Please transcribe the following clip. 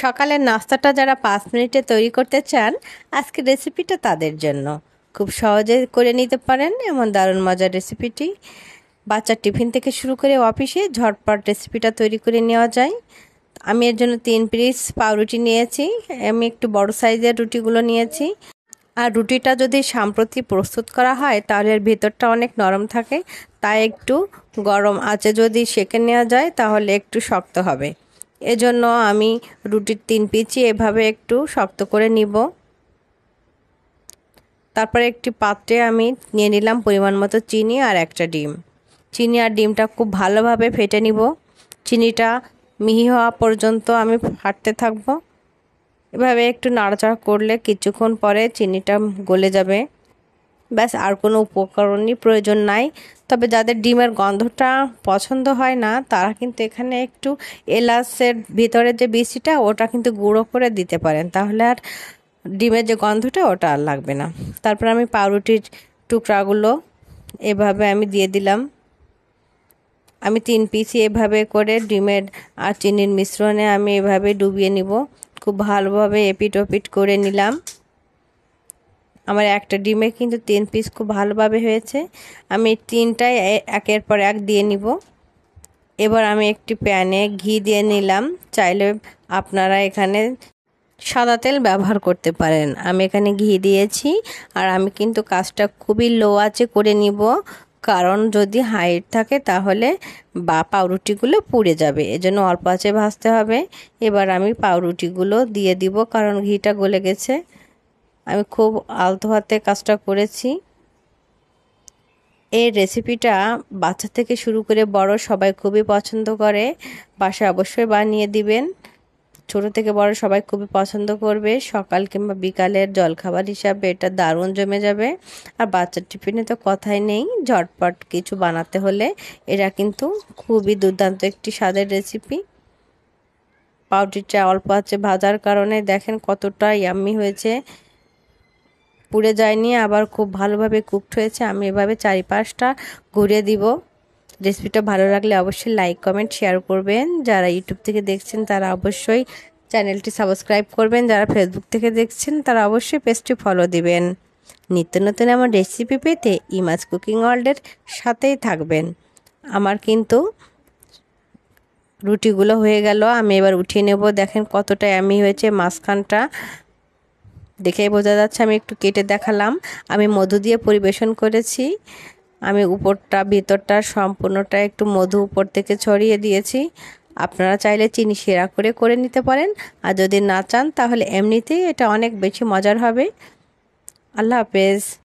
সকালের নাস্তাটা যারা 5 মিনিটে তৈরি করতে চান, আজকের রেসিপিটা তাদের জন্য। খুব সহজে করে নিতে পারেন এমন দারুণ মজার রেসিপিটি। বাচ্চার টিফিন থেকে শুরু করে অফিসে ঝটপট রেসিপিটা তৈরি করে নেওয়া যায়। আমি এর জন্য 3 পিস পাউরুটি নিয়েছি। আমি একটু বড় সাইজের রুটিগুলো নিয়েছি। আর রুটিটা যদি সাম্প্রতি প্রস্তুত করা হয় তাহলে এর ভেতরটা অনেক নরম থাকে, তাই একটু গরম আঁচে যদি সেঁকে নেওয়া যায় তাহলে একটু শক্ত হবে। এজন্য আমি রুটির 3 পিচই এভাবে একটু শক্ত করে নিব। তারপরে একটি পাত্রে আমি নিয়ে নিলাম পরিমাণ মতো চিনি আর একটা ডিম। চিনি আর ডিমটা খুব ভালোভাবে ফেটে নিব। চিনিটা মিহি হওয়া পর্যন্ত আমি ফাটতে থাকবো। এভাবে একটু নাড়াচাড়া করলে কিছুক্ষণ পরে চিনিটা গলে যাবে। ব্যাস, আর কোনো উপকরণই প্রয়োজন নাই। তবে যাদের ডিমের গন্ধটা পছন্দ হয় না তারা কিন্তু এখানে একটু এলাচের ভিতরে যে বিচিটা ওটা কিন্তু গুঁড়ো করে দিতে পারেন, তাহলে আর ডিমের যে গন্ধটা ওটা আর লাগবে না। তারপর আমি পাউরুটির টুকরাগুলো এভাবে আমি দিয়ে দিলাম। আমি 3 পিসই এভাবে করে ডিমের আর চিনির মিশ্রণে আমি এভাবে ডুবিয়ে নিব। খুব ভালোভাবে এপিট ওপিট করে নিলাম। আমার একটা ডিমে কিন্তু 3 পিস খুব ভালোভাবে হয়েছে। আমি 3টাই একের পর এক দিয়ে নিব। এবার আমি একটি প্যানে ঘি দিয়ে নিলাম। চাইলে আপনারা এখানে সাদা তেল ব্যবহার করতে পারেন। আমি এখানে ঘি দিয়েছি। আর আমি কিন্তু কাজটা খুবই লো আঁচে করে নিব, কারণ যদি হাইট থাকে তাহলে পাউরুটিগুলো পুড়ে যাবে। এজন্য অল্প আঁচে ভাজতে হবে। এবার আমি পাউরুটিগুলো দিয়ে দিব, কারণ ঘিটা গলে গেছে। আমি খুব আলতো হাতে কাজটা করেছি। এই রেসিপিটা বাচ্চা থেকে শুরু করে বড় সবাই খুবই পছন্দ করে। বাসায় অবশ্যই বানিয়ে দিবেন। ছোট থেকে বড় সবাই খুবই পছন্দ করবে। সকাল কিংবা বিকালের জলখাবার হিসাবে এটা দারুণ জমে যাবে। আর বাচ্চার টিফিনে তো কথাই নেই, ঝটপট কিছু বানাতে হলে এটা কিন্তু খুবই দুর্দান্ত একটি স্বাদের রেসিপি। পাউরুটিটা অল্প আছে ভাজার কারণে দেখেন কতটা ইয়াম্মি হয়েছে, পুড়ে যায়নি, আবার খুব ভালোভাবে কুকড হয়েছে। আমি এভাবে 4-5টা ঘুরিয়ে দিব। রেসিপিটা ভালো লাগলে অবশ্যই লাইক কমেন্ট শেয়ার করবেন। যারা ইউটিউব থেকে দেখছেন তারা অবশ্যই চ্যানেলটি সাবস্ক্রাইব করবেন। যারা ফেসবুক থেকে দেখছেন তারা অবশ্যই পেজটি ফলো দিবেন। নিত্য নতুন আমার রেসিপি পেতে ইমাজ কুকিং ওয়ার্ল্ডের সাথেই থাকবেন। আমার কিন্তু রুটিগুলো হয়ে গেল, আমি এবার উঠিয়ে নেব। দেখেন কতটা ইয়াম্মি হয়েছে। মাঝখানটা দেখেই বোঝা যাচ্ছে, আমি একটু কেটে দেখালাম। আমি মধু দিয়ে পরিবেশন করেছি। আমি উপরটা ভিতরটা সম্পূর্ণটা একটু মধু উপর থেকে ছড়িয়ে দিয়েছি। আপনারা চাইলে চিনি শিরা করে করে নিতে পারেন, আর যদি না চান তাহলে এমনিতেই এটা অনেক বেশি মজার হবে। আল্লাহ হাফেজ।